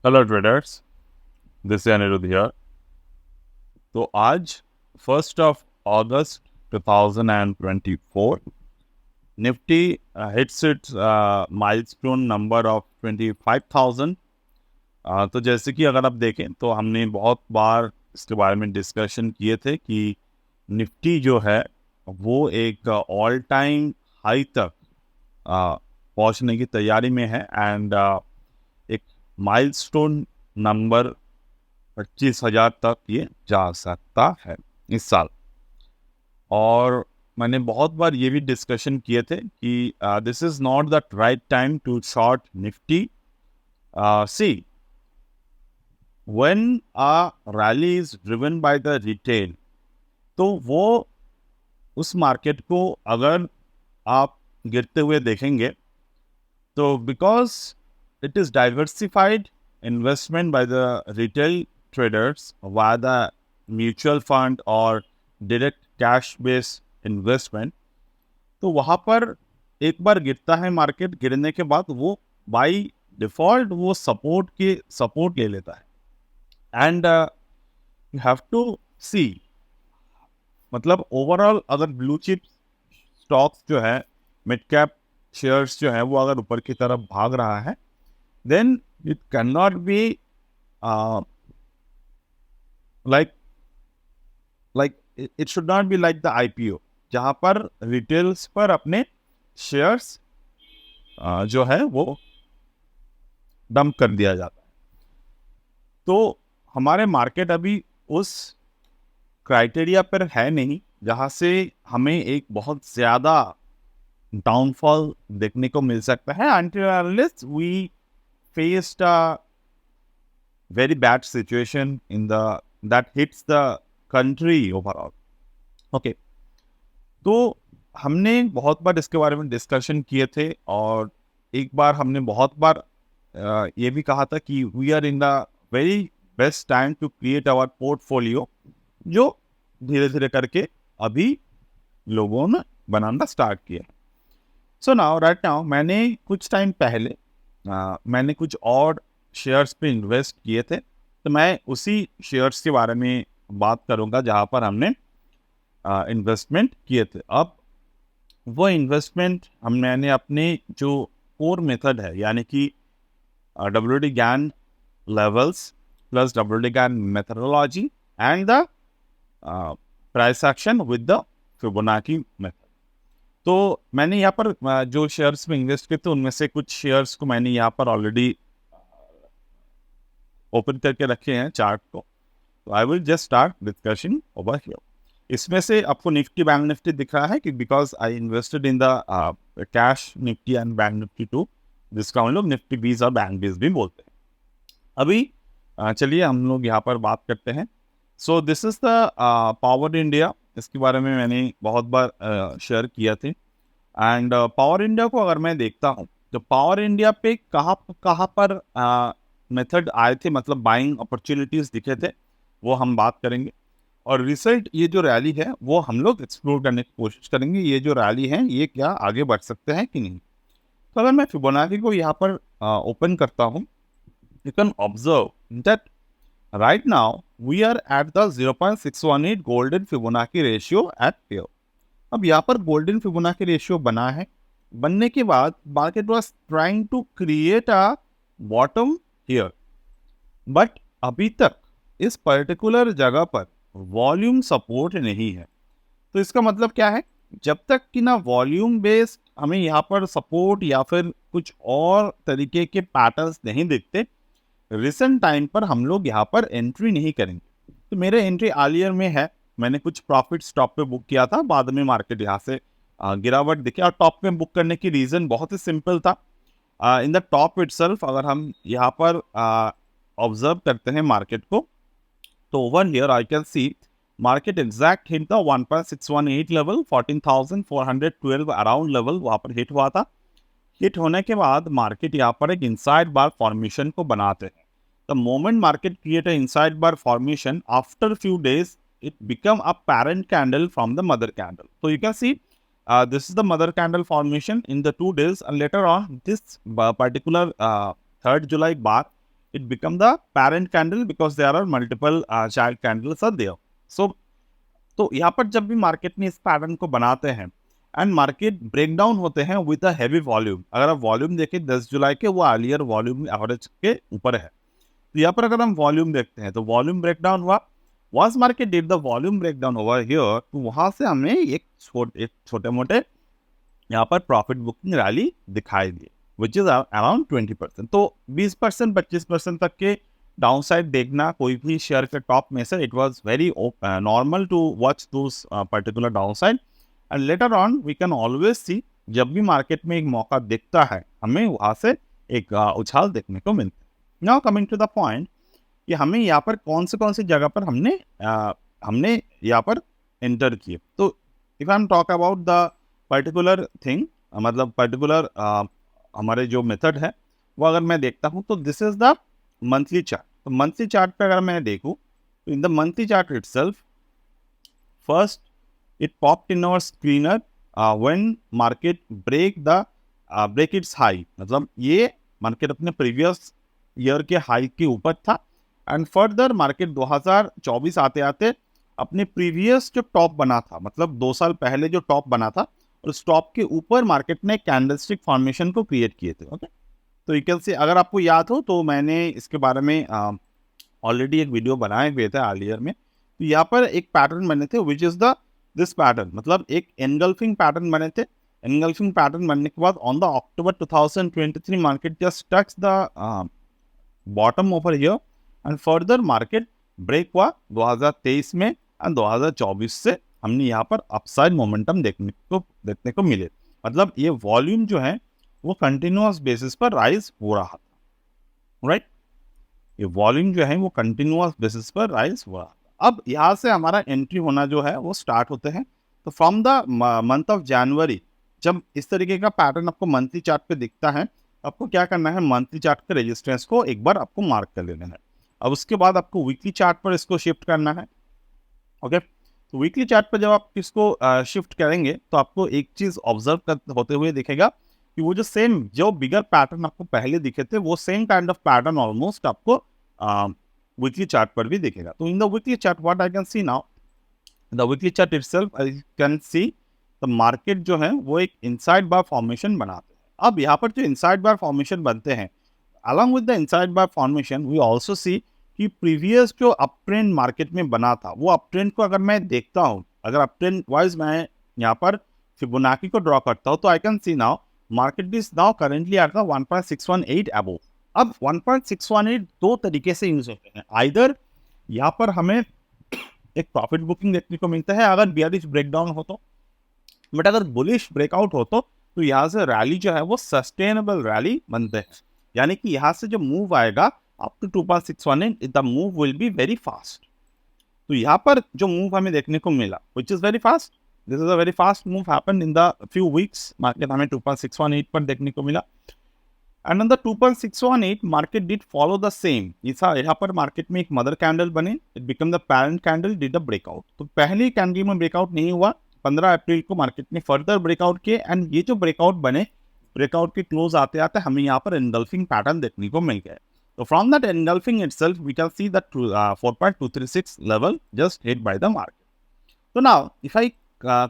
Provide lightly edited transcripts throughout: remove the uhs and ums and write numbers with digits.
Hello traders, this is Anirudh here. तो आज 1 अगस्त 2024 Nifty hits its milestone number of 25,000। तो जैसे कि अगर आप देखें तो हमने बहुत बार इसके बारे में डिस्कशन किए थे कि निफ्टी जो है वो एक ऑल टाइम हाई तक पहुंचने की तैयारी में है एंड एक माइलस्टोन नंबर 25,000 तक ये जा सकता है इस साल। और मैंने बहुत बार ये भी डिस्कशन किए थे कि this is not the right time to short Nifty. See, when a rally is driven by the retail, तो वो उस मार्केट को अगर आप गिरते हुए देखेंगे तो because it is diversified investment by the retail traders via the mutual fund or direct cash based investment। तो वहां पर एक बार गिरता है मार्केट, गिरने के बाद वो बाय डिफॉल्ट वो सपोर्ट ले लेता है एंड यू हैव टू सी, मतलब ओवरऑल अगर ब्लू चिप स्टॉक्स जो है, मिड कैप शेयर्स जो है वो अगर ऊपर की तरफ भाग रहा है, then it cannot be uh, like it should not be like the IPO जहां पर रिटेल्स पर अपने शेयर्स जो है वो डंप कर दिया जाता है। तो हमारे मार्केट अभी उस क्राइटेरिया पर है नहीं जहां से हमें एक बहुत ज्यादा डाउनफॉल देखने को मिल सकता है until unless we faced a very bad situation in the that hits the country overall। Okay, तो हमने बहुत बार इसके बारे में डिस्कशन किए थे और एक बार हमने बहुत बार ये भी कहा था कि we are in the very best time to create our portfolio, जो धीरे धीरे करके अभी लोगों ने बनाना स्टार्ट किया। सो नाउ राइट नाउ मैंने कुछ टाइम पहले मैंने कुछ और शेयर्स पे इन्वेस्ट किए थे, तो मैं उसी शेयर्स के बारे में बात करूंगा जहां पर हमने इन्वेस्टमेंट किए थे। अब वो इन्वेस्टमेंट मैंने अपने जो कोर मेथड है, यानी कि WD GAN levels plus WD GAN methodology and the price action with the Fibonacci method. तो मैंने यहाँ पर जो शेयर्स में इन्वेस्ट किए थे उनमें से कुछ शेयर्स को मैंने यहाँ पर ऑलरेडी ओपन करके रखे हैं चार्ट को। तो I will just start discussion over here. इसमें से आपको निफ्टी बैंक निफ्टी दिख रहा है कि because I invested in the cash Nifty and bank Nifty too, जिसका हम लोग निफ्टी बीज और बैंक बीज भी बोलते हैं। अभी चलिए हम लोग यहाँ पर बात करते हैं। So this is the power India. इसके बारे में मैंने बहुत बार शेयर किया थे एंड पावर इंडिया को अगर मैं देखता हूँ तो पावर इंडिया पे कहाँ पर मेथड आए थे, मतलब बाइंग अपॉर्चुनिटीज दिखे थे, वो हम बात करेंगे। और रिसेंट ये जो रैली है वो हम लोग एक्सप्लोर करने की कोशिश करेंगे, ये जो रैली है ये क्या आगे बढ़ सकते हैं कि नहीं। तो अगर मैं फिबोनाची को यहाँ पर ओपन करता हूँ, you can observe that right now we are at the 0.618 golden Fibonacci ratio at pair. अब यहाँ पर गोल्डन फिबोनाची रेशियो बना है, बनने के बाद market was trying to create a bottom here, but अभी तक इस पर्टिकुलर जगह पर वॉल्यूम सपोर्ट नहीं है। तो इसका मतलब क्या है, जब तक कि ना वॉल्यूम बेस्ड हमें यहाँ पर सपोर्ट या फिर कुछ और तरीके के पैटर्न्स नहीं दिखते, रिसेंट टाइम पर हम लोग यहाँ पर एंट्री नहीं करेंगे। तो मेरे एंट्री आलियर में है, मैंने कुछ प्रॉफिट स्टॉप पे बुक किया था, बाद में मार्केट यहाँ से गिरावट दिखे। और टॉप पे बुक करने की रीज़न बहुत ही सिंपल था। इन द टॉप इटसेल्फ अगर हम यहाँ पर ऑब्जर्व करते हैं मार्केट को, तो over here I can see market exact hit the 1.618 level, 14,412 around level वहाँ पर हिट हुआ था। हिट होने के बाद मार्केट यहाँ पर एक इनसाइड बार फॉर्मेशन को बनाते हैं। The moment market create a inside bar formation, after few days it become a parent candle from the mother candle. So you can see this is the mother candle formation in the 2 days, and later on this particular 3rd July bar it become the parent candle because there are multiple child candles are there. So तो यहाँ पर जब भी market में इस pattern को बनाते हैं एंड मार्केट ब्रेक डाउन होते हैं विद अ हैवी वॉल्यूम, अगर आप वॉल्यूम देखें 10 जुलाई के, वो अर्लियर वॉल्यूम एवरेज के ऊपर है। तो यहाँ पर अगर हम वॉल्यूम देखते हैं तो वॉल्यूम ब्रेक डाउन हुआ, was market did the volume break down over here, तो वहां से हमें एक छोटे मोटे यहाँ पर प्रॉफिट बुकिंग रैली दिखाई दी विच इज अराउंड 20%। तो 20% 25% तक के डाउन साइड देखना कोई भी शेयर के टॉप में से, it was very normal to watch those particular down side and later on we can always see, जब भी मार्केट में एक मौका दिखता है हमें वहां से एक उछाल देखने को मिलता है। Now coming to the point कि हमें यहाँ पर कौन सी जगह पर हमने यहाँ पर एंटर किए। तो if I am talk about the particular thing, मतलब पर्टिकुलर हमारे जो मेथड है वो अगर मैं देखता हूँ तो this is the monthly chart. तो मंथली चार्ट पे अगर मैं देखूँ तो in the monthly chart itself first it popped in our screener when market break its high, मतलब ये मार्केट अपने प्रीवियस ईयर के हाई के ऊपर था एंड फर्दर मार्केट 2024 आते आते अपने प्रीवियस जो टॉप बना था, मतलब 2 साल पहले जो टॉप बना था, और उस टॉप के ऊपर मार्केट ने कैंडलस्टिक फॉर्मेशन को क्रिएट किए थे। ओके, तो यू कैन से, अगर आपको याद हो तो मैंने इसके बारे में ऑलरेडी एक वीडियो बनाए हुए थे अर्लियर में। तो यहाँ पर एक पैटर्न बने थे which is the this pattern, मतलब एक एनगल्फिंग पैटर्न बने थे। एनगल्फिंग पैटर्न बनने के बाद on the October 2023 market just touch the bottom over here and further market break हुआ 2023 में एंड 2024 से हमने यहाँ पर अपसाइड मोमेंटम देखने को मिले। मतलब ये वॉल्यूम जो है वो कंटिन्यूअस बेसिस पर राइज हो रहा था, राइट? ये वॉल्यूम जो है वो कंटिन्यूअस बेसिस पर राइज हो रहा था। अब यहाँ से हमारा एंट्री होना जो है वो स्टार्ट होते हैं। तो from the month of January जब इस तरीके का पैटर्न आपको मंथली चार्ट पे दिखता है, आपको क्या करना है, मंथली चार्ट के रेजिस्टेंस को एक बार आपको मार्क कर लेना है। अब उसके बाद आपको वीकली चार्ट पर इसको शिफ्ट करना है। ओके, तो वीकली चार्ट पर जब आप इसको शिफ्ट करेंगे तो आपको एक चीज ऑब्जर्व होते हुए दिखेगा कि वो जो बिगर पैटर्न आपको पहले दिखे थे वो same kind of pattern almost आपको वीकली चार्ट पर भी दिखेगा। तो in the weekly chart what I can see now, the weekly chart itself I can see the market जो है वो एक इनसाइड बार फॉर्मेशन बनाते हैं। अब यहाँ पर जो इनसाइड बार फॉर्मेशन बनते हैं, along with the inside bar formation we also see कि प्रीवियस जो अप ट्रेंड मार्केट में बना था वो अप ट्रेंड को अगर मैं देखता हूँ, अगर अप ट्रेंड वाइज मैं यहाँ पर फिबोनाची को ड्रॉ करता हूँ तो I can see now market is now currently at the 1.618 above. अब 1.618 दो तरीके से यूज होते हैं, आइदर यहाँ पर हमें एक प्रॉफिट बुकिंग देखने को मिलता है अगर बियरिश ब्रेकडाउन हो तो, बट अगर बुलिश ब्रेकआउट हो तो यहाँ से रैली जो है वो सस्टेनेबल रैली बनते हैं। यानी कि यहाँ से जो मूव आएगा up to 2.618 the move will be very fast. तो यहाँ पर जो मूव हमें देखने को मिला which is very fast, this is a very fast move happen in the few weeks. Market हमें 2.618 पर देखने को मिला and on the 2.618 market did follow the same. यहाँ पर मार्केट में एक मदर कैंडल बने, it become the parent candle did the breakout. तो पहली कैंडल में ब्रेकआउट नहीं हुआ, 15 अप्रैल को मार्केट ने फर्दर ब्रेकआउट किए एंड ये जो ब्रेकआउट बने, ब्रेकआउट के क्लोज आते आते हमें यहाँ पर एनगल्फिंग पैटर्न देखने को मिल गया। So from that engulfing itself, we can see that 4.236 level just hit by the market. So now, if I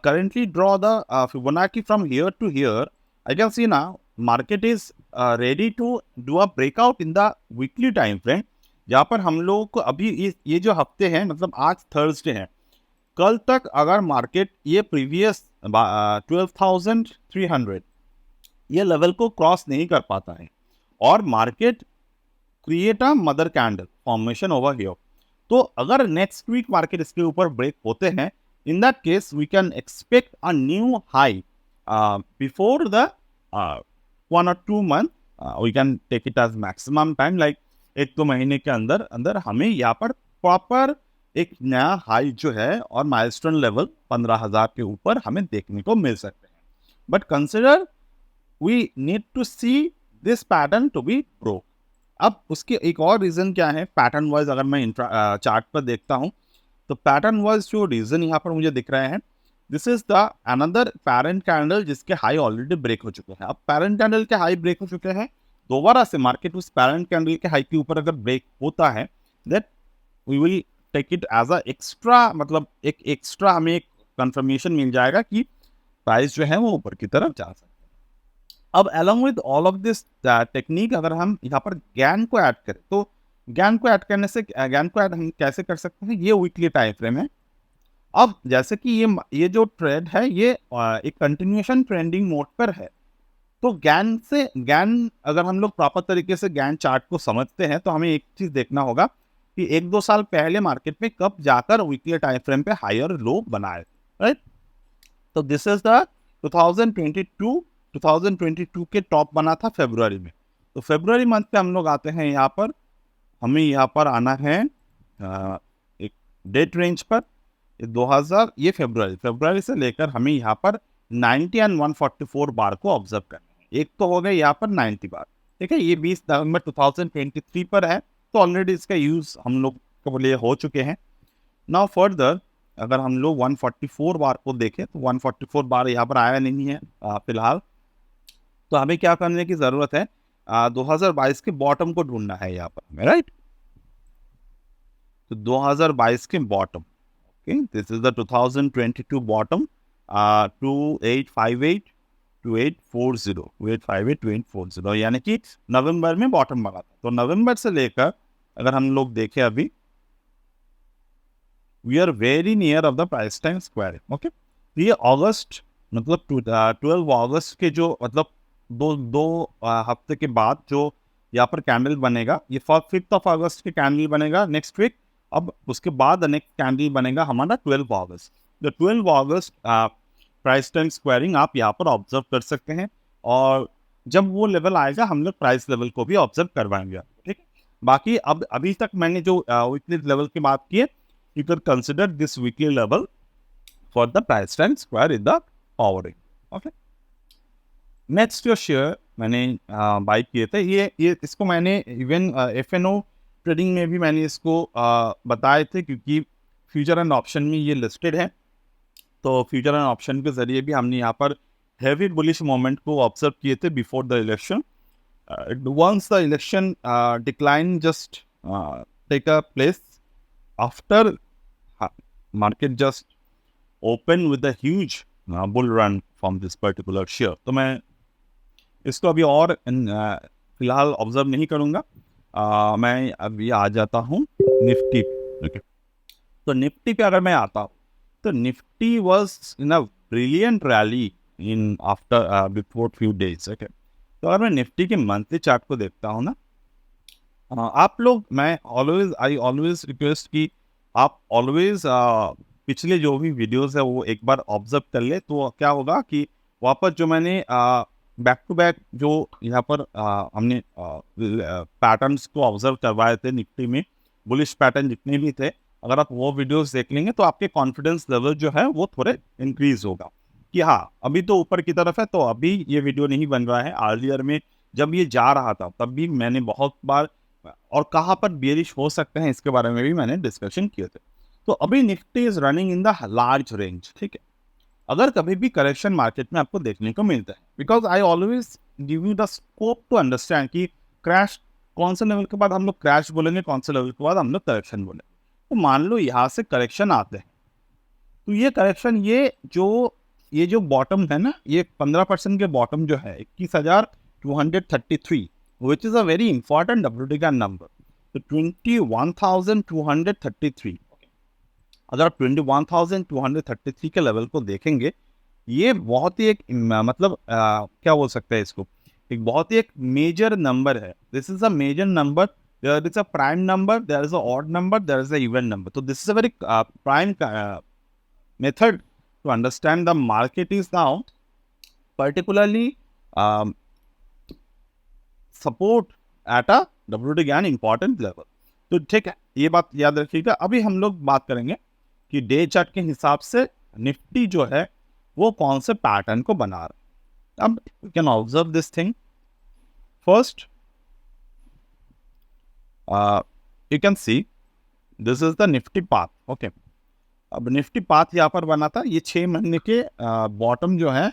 currently draw the Fibonacci from here to here, I can see now market is ready to do a breakout in the weekly time frame. जहाँ पर हम लोगों को अभी ये जो हफ्ते हैं, मतलब आज थर्सडे है, कल तक अगर मार्केट ये प्रीवियस 12,300 ये लेवल को क्रॉस नहीं कर पाता है और market create a mother candle formation over here, तो अगर नेक्स्ट वीक मार्केट इसके ऊपर ब्रेक होते हैं, in that case we can expect a new high before the 1 or 2 month, we can take it as maximum time, like 1-2 महीने के अंदर अंदर हमें यहाँ पर प्रॉपर एक नया हाई जो है और माइलस्टोन लेवल 15,000 के ऊपर हमें देखने को मिल सकते हैं। But consider we need to see this pattern to be broke. अब उसके एक और रीजन क्या है, पैटर्न वाइज अगर मैं चार्ट पर देखता हूं तो पैटर्न वाइज जो रीजन यहाँ पर मुझे दिख रहे हैं, this is the another parent candle जिसके हाई ऑलरेडी ब्रेक हो चुके हैं। अब पैरेंट कैंडल के हाई ब्रेक हो चुके हैं, दोबारा से मार्केट उस पैरेंट कैंडल के हाई के ऊपर अगर ब्रेक होता है, that we will take it as a extra, मतलब एक एक्स्ट्रा हमें एक कंफर्मेशन मिल जाएगा कि प्राइस जो है वो ऊपर की तरफ जा सकता है। अब along with all of this technique, अगर हम यहाँ पर ज्ञान को ऐड करें, तो ज्ञान को ऐड करने से ज्ञान को ऐड हम कैसे कर सकते हैं, ये वीकली टाइम फ्रेम है। अब जैसे कि ये जो ट्रेड है ये एक कंटिन्यूएशन ट्रेंडिंग मोड पर है, तो ज्ञान अगर हम लोग प्रॉपर तरीके से ज्ञान चार्ट को समझते हैं तो हमें एक चीज देखना होगा कि 1-2 साल पहले मार्केट में कब जाकर वीकली टाइम फ्रेम पे हायर लो बनाए, राइट। तो दिस इज द 2022 के टॉप बना था फरवरी में। तो फरवरी मंथ पे हम लोग आते हैं यहाँ पर, हमें यहाँ पर आना है एक डेट रेंज पर, 2000 ये फरवरी से लेकर हमें यहाँ पर 90 एंड 144 बार को ऑब्जर्व करना है। एक तो हो गए यहाँ पर 90 बार, ठीक है, ये 20 नवंबर 2023 पर है, तो ऑलरेडी इसका यूज हम लोग के लिए हो चुके हैं। नाउ फर्दर अगर हम लोग 144 बार को देखें तो 144 बार यहाँ पर आया नहीं है फिलहाल, तो हमें क्या करने की जरूरत है, 2022 के बॉटम को ढूंढना है यहाँ पर हमें, राइट। तो 2022 के bottom, okay, this is the 2022 bottom, 2858 2840 2858 2840, यानी कि नवंबर में बॉटम बना था। तो नवंबर से लेकर अगर हम लोग देखें अभी we are very near of the price time square, okay. ये अगस्त मतलब 12 अगस्त के जो मतलब दो हफ्ते के बाद जो यहाँ पर कैंडल बनेगा, ये 5 अगस्त के कैंडल बनेगा नेक्स्ट वीक। अब उसके बाद नेक्स्ट कैंडल बनेगा हमारा 12 अगस्त। तो 12 अगस्त प्राइस टाइम स्क्वायरिंग आप यहाँ पर ऑब्जर्व कर सकते हैं, और जब वो लेवल आएगा हम लोग प्राइस लेवल को भी ऑब्जर्व करवाएंगे, ठीक है। बाकी अब अभी तक मैंने जो वीकली लेवल की बात की है, you can consider this weekly level for the price time square in the powering, okay। next your share मैंने बाई किए थे, ये इसको मैंने इवन FNO ट्रेडिंग में भी मैंने इसको बताए थे, क्योंकि फ्यूचर एंड ऑप्शन में ये लिस्टेड है। तो फ्यूचर एंड ऑप्शन के जरिए भी हमने यहाँ पर हैवी बुलिश मोमेंट को ऑब्जर्व किए थे before the election. Once the election decline just take a place after market just open with a huge bull run from this particular share, तो मैं इसको अभी और फिलहाल ऑब्जर्व नहीं करूंगा। मैं अभी आ जाता हूँ निफ्टी, ओके। तो निफ्टी पे अगर मैं आता हूँ तो Nifty was in a brilliant rally in after before few days, okay. तो अगर मैं निफ्टी के मंथली चार्ट को देखता हूँ ना, आप लोग, मैं आई ऑलवेज रिक्वेस्ट कि आप ऑलवेज पिछले जो भी वीडियोस है वो एक बार ऑब्जर्व कर ले, तो क्या होगा कि वापस जो मैंने बैक टू बैक जो यहाँ पर हमने पैटर्न्स को ऑब्जर्व करवाए थे निफ्टी में, बुलिश पैटर्न जितने भी थे, अगर आप वो वीडियोस देख लेंगे तो आपके कॉन्फिडेंस लेवल जो है वो थोड़े इंक्रीज होगा कि हाँ अभी तो ऊपर की तरफ है। तो अभी ये वीडियो नहीं बन रहा है, अर्लियर में जब ये जा रहा था तब भी मैंने बहुत बार और कहाँ पर बेरिश हो सकते हैं इसके बारे में भी मैंने डिस्कशन किए थे। तो अभी Nifty is running in the large range, ठीक है। अगर कभी भी करेक्शन मार्केट में आपको देखने को मिलता है, because I always give you the scope to understand कि क्रैश कौन से लेवल के बाद हम लोग क्रैश बोलेंगे, कौन से लेवल के बाद हम लोग करेक्शन बोलेंगे। तो मान लो यहाँ से करेक्शन आते हैं, तो ये करेक्शन ये जो बॉटम है ना, ये 15% के बॉटम जो है 21,233, which is a very important WTG number, तो 21,233। अगर आप 21,233 के लेवल को देखेंगे, ये बहुत ही एक मतलब क्या बोल सकते हैं इसको, एक बहुत ही एक मेजर नंबर है। This is a major number, there is a prime number, there is a odd number, there is a even number. तो this is a very prime method to understand the market is now particularly support at a WTG important level। तो ठीक है, ये बात याद रखिएगा। अभी हम लोग बात करेंगे कि डे चार्ट के हिसाब से निफ्टी जो है वो कौन से पैटर्न को बना रहा है। अब you can observe this thing. First you can see this is the Nifty path, okay. अब निफ्टी पाथ यहाँ पर बना था, ये 6 महीने के बॉटम जो है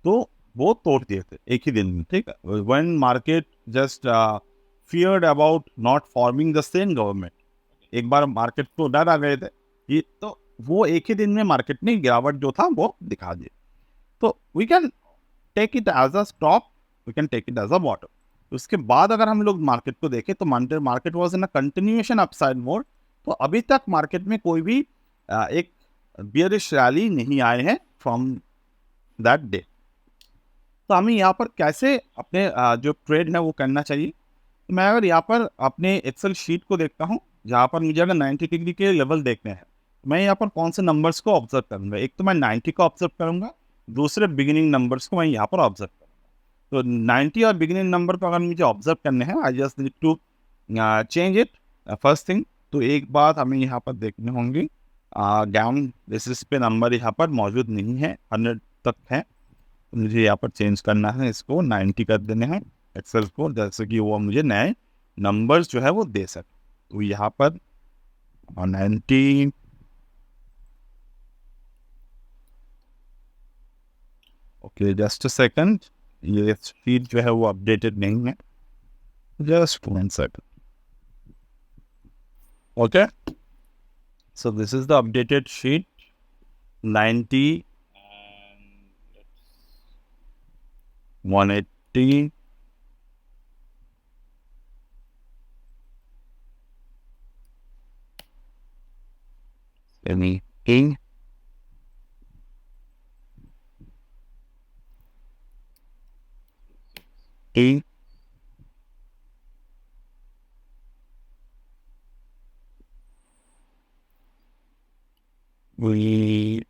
तो वो तोड़ दिए थे एक ही दिन में, ठीक है। When market just feared about not forming the same government. एक बार मार्केट को डर आ गए थे ये, तो वो एक ही दिन में मार्केट ने गिरावट जो था वो दिखा दी. तो we can take it as a stop, we can take it as a bottom. उसके बाद अगर हम लोग मार्केट को देखें तो market was in a continuation upside mode. तो अभी तक मार्केट में कोई भी एक बियरिश रैली नहीं आए हैं फ्रॉम दैट डे. तो हमें यहाँ पर कैसे अपने जो ट्रेड है वो करना चाहिए. तो मैं अगर यहाँ पर अपने एक्सेल शीट को देखता हूँ जहाँ पर मुझे अगर 90 डिग्री के लेवल देखने हैं, मैं यहाँ पर कौन से नंबर्स को ऑब्जर्व करूँगा. एक तो मैं 90 को ऑब्जर्व करूँगा, दूसरे बिगिनिंग नंबर्स को मैं यहाँ पर ऑब्जर्व करूँगा. तो 90 और बिगिनिंग नंबर को अगर मुझे ऑब्जर्व करने हैं, I just need to change it first thing. तो एक बात हमें यहाँ पर देखने होंगे, डाउन बेसिस पे नंबर यहाँ पर मौजूद नहीं है, 100 तक है. तो मुझे यहाँ पर चेंज करना है, इसको 90 कर देने हैं एक्सेल को, जैसे कि वो मुझे नए नंबर्स जो है वो दे सके. तो यहाँ पर 90, ओके जस्ट अ सेकंड, ये शीट जो है वो अपडेटेड नहीं है, just 1 second. Okay, so this is the updated sheet 90 and 180 anything A we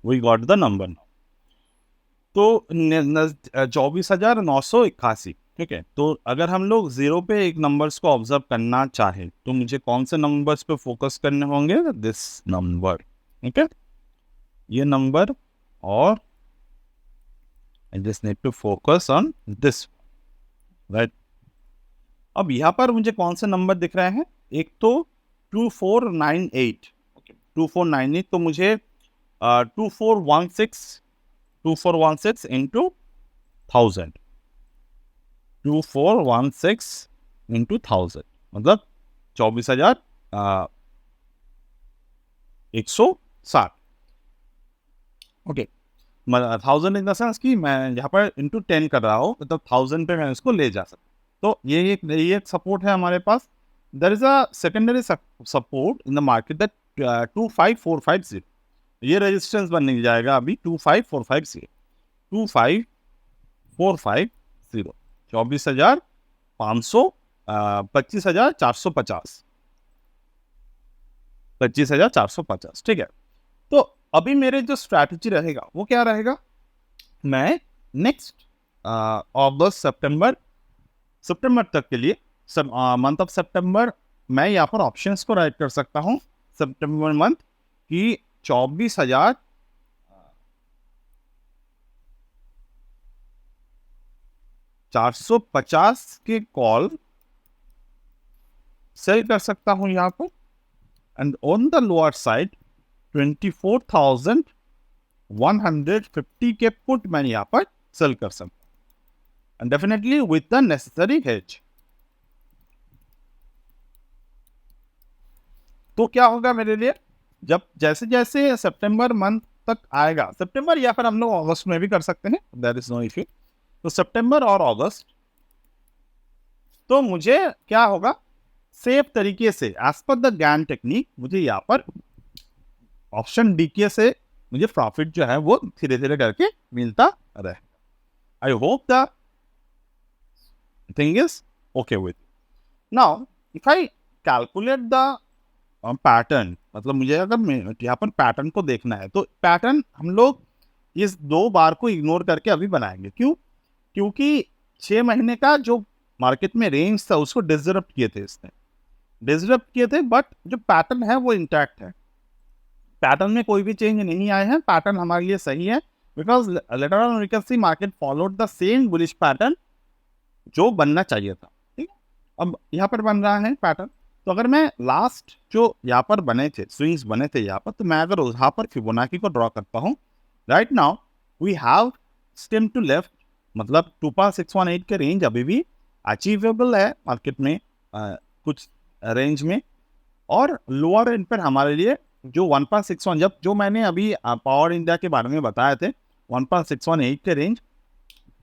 we got the number now. तो 24,981, ठीक है. तो अगर हम लोग जीरो पे एक नंबर्स को ऑब्जर्व करना चाहें तो मुझे कौन से नंबर्स पे फोकस करने होंगे, दिस नंबर. ठीक है, ये नंबर, और I just need to focus on this, right. अब यहाँ पर मुझे कौन से नंबर दिख रहे हैं, एक तो 2498, ओके 2498. तो मुझे 2416 इंटू 1000, 2416 इंटू 1000 मतलब 24,160. ओके, 1000 इन द सेंस कि मैं यहाँ पर इंटू 10 कर रहा हूँ, मतलब 1000 पे मैं इसको ले जा सकता. तो ये एक सपोर्ट है हमारे पास. There is a secondary support in the market that 25450. ये रेजिस्टेंस बन जाएगा अभी 25450, 25450, 24,500, 25,450, 25,450. ठीक है. तो अभी मेरे जो स्ट्रैटेजी रहेगा वो क्या रहेगा, मैं नेक्स्ट अगस्त सितंबर तक के लिए मंथ ऑफ सितंबर मैं यहाँ पर ऑप्शंस को राइट कर सकता हूँ. सितंबर मंथ की 24,450 के कॉल सेल कर सकता हूँ यहाँ पर. And on the lower side 24,150 के पुट मैं यहाँ पर सेल कर सकता हूँ, and definitely with the necessary hedge. तो क्या होगा मेरे लिए, जब जैसे जैसे सितंबर मंथ तक आएगा, सितंबर या फिर हम लोग अगस्त में भी कर सकते हैं, देयर इज नो इश्यू. तो सितंबर और अगस्त, तो मुझे क्या होगा, सेफ तरीके से as per the gain technique मुझे यहाँ पर ऑप्शन डीके से मुझे प्रॉफिट जो है वो धीरे धीरे करके मिलता रहे. I hope the thing is okay with. Now if I calculate the pattern, मतलब मुझे अगर यहाँ पर पैटर्न को देखना है तो पैटर्न हम लोग इस 2 बार को इग्नोर करके अभी बनाएंगे. क्यों, क्योंकि 6 महीने का जो मार्केट में रेंज था उसको डिसरप्ट किए थे इसने. डिसरप्ट किए थे, बट जो पैटर्न है वो इंटैक्ट है, पैटर्न में कोई भी चेंज नहीं आए हैं, पैटर्न हमारे लिए सही है, because later on we can see market followed the same bullish pattern जो बनना चाहिए था। ठीक है, अब यहाँ पर बन रहा है पैटर्न। तो अगर मैं लास्ट जो यहाँ पर बने थे, स्विंग्स बने थे यहाँ पर, तो मैं अगर यहाँ पर फिबोनाची को ड्रॉ करता हूँ, right now we have stem to left, मतलब 2.618 के रेंज अभी भी अचीवेबल है मार्केट में, कुछ रेंज में, और लोअर रेंज पर हमारे लिए जो 1.61, जब जो मैंने अभी पावर इंडिया के बारे में बताए थे 1.618 के रेंज,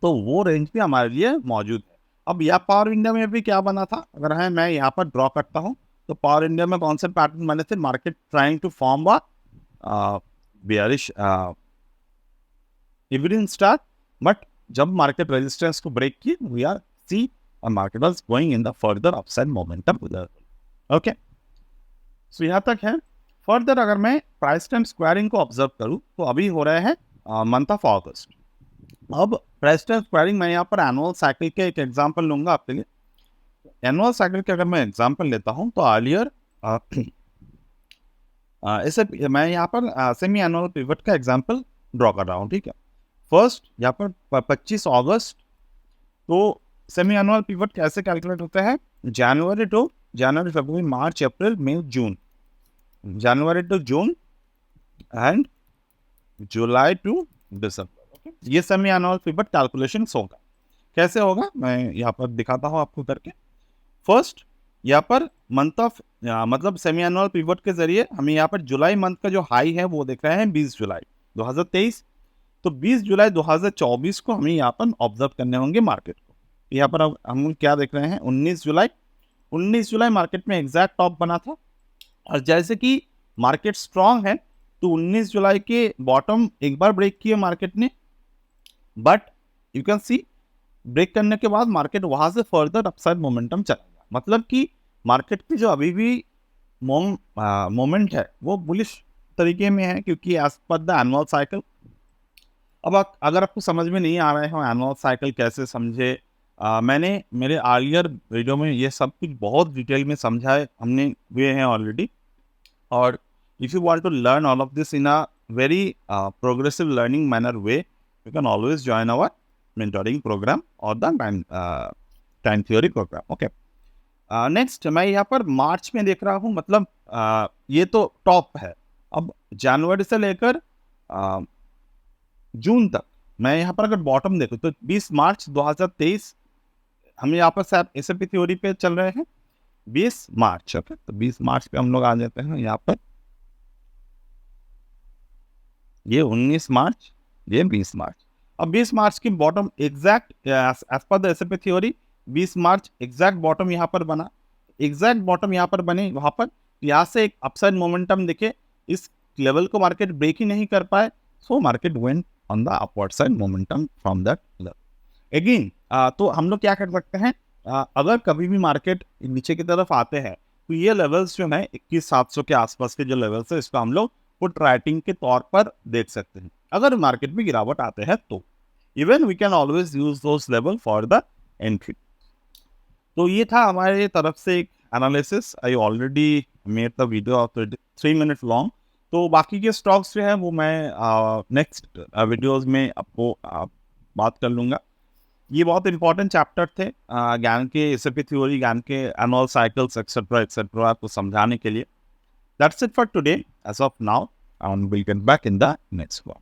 तो वो रेंज भी हमारे लिए मौजूद है। अब यह पावर इंडिया में भी क्या बना था, अगर है मैं यहाँ पर ड्रॉ करता हूँ, तो पावर इंडिया में कौन से पैटर्न बने थे, market trying to form a bearish evening star, but जब मार्केट रेजिस्टेंस को ब्रेक किए, we are see market was going in the further upside momentum. Okay, so यहाँ तक है। फर्दर अगर मैं प्राइस टाइम स्क्वायरिंग को ऑब्जर्व करूँ, तो अभी हो रहे हैं मंथ ऑफ अगस्त। अब प्राइस टाइम स्क्वायरिंग मैं यहाँ पर एनुअल साइकिल के एक एग्जांपल लूंगा आपके लिए। एनुअल साइकिल के अगर मैं एग्जांपल लेता हूँ, तो अर्लियर इसे मैं यहाँ पर सेमी एनुअल पिवट का एग्जांपल ड्रॉ कर रहा हूँ। ठीक है, फर्स्ट यहाँ पर 25 अगस्त, तो सेमी एनुअल पिवट कैसे कैलकुलेट होता है, January to January, February, March, April, May, June, January to June and July to December. ये सेमी एनुअल पिवट कैलकुलेशन होगा। कैसे होगा मैं यहाँ पर दिखाता हूँ आपको करके। फर्स्ट यहाँ पर मंथ ऑफ मतलब सेमी एनुअल पिवट के जरिए हमें यहाँ पर जुलाई मंथ का जो हाई है वो देख रहे हैं 20 जुलाई 2023, तो 20 जुलाई 2024 को हमें यहाँ पर ऑब्जर्व करने होंगे मार्केट को। यहाँ पर हम क्या देख रहे हैं, 19 जुलाई मार्केट में एग्जैक्ट टॉप बना था, और जैसे कि मार्केट स्ट्रांग है तो 19 जुलाई के बॉटम एक बार ब्रेक किए मार्केट ने, but you can see break करने के बाद मार्केट वहां से फर्दर अपसाइड मोमेंटम चलेगा, मतलब कि मार्केट की जो अभी भी मोमेंट है वो बुलिश तरीके में है, क्योंकि as per the annual cycle. अब अगर आपको समझ में नहीं आ रहे हो एनुअल साइकिल कैसे समझे, मैंने मेरे अर्लियर वीडियो में ये सब कुछ बहुत डिटेल में समझाए हमने हुए हैं ऑलरेडी, और if you want to learn all of this in a very progressive learning manner way, you can always join our mentoring programme और the time theory programme. Okay, next मैं यहाँ पर मार्च में देख रहा हूँ, मतलब ये तो टॉप है। अब जनवरी से लेकर जून तक मैं यहाँ पर अगर बॉटम देखूँ, तो 20 मार्च 2023 हम यहाँ पर शायद एसएपी थ्योरी पे चल रहे हैं, 20 मार्च। ओके, तो 20 मार्च पे हम लोग आ जाते हैं यहाँ पर, ये 19 मार्च, ये 20 मार्च। अब 20 मार्च की bottom exact as per the SAP theory 20 मार्च एग्जैक्ट बॉटम यहाँ पर बना, एग्जैक्ट बॉटम यहाँ पर बने, वहां पर यहाँ से एक अपसाइड मोमेंटम देखे, इस लेवल को मार्केट ब्रेक ही नहीं कर पाए, so market went on the upward side momentum from that level again. तो हम लोग क्या कर सकते हैं, अगर कभी भी मार्केट नीचे की तरफ आते हैं, तो ये लेवल्स जो है 21,700 के आसपास के जो लेवल्स है, इसको हम लोग पुट राइटिंग के तौर पर देख सकते हैं। अगर मार्केट में गिरावट आते हैं तो even we can always use those level for the entry. तो ये था हमारे तरफ से एक analysis. I already made the video of 3 minute long, तो बाकी के स्टॉक्स जो है वो मैं नेक्स्ट वीडियोस में आपको बात कर लूँगा। ये बहुत इंपॉर्टेंट चैप्टर थे ज्ञान के एसएपी थ्योरी, ज्ञान के एनुअल साइकिल्स एक्सेट्रा को समझाने के लिए। That's it for today as of now, and we'll get back in the next one.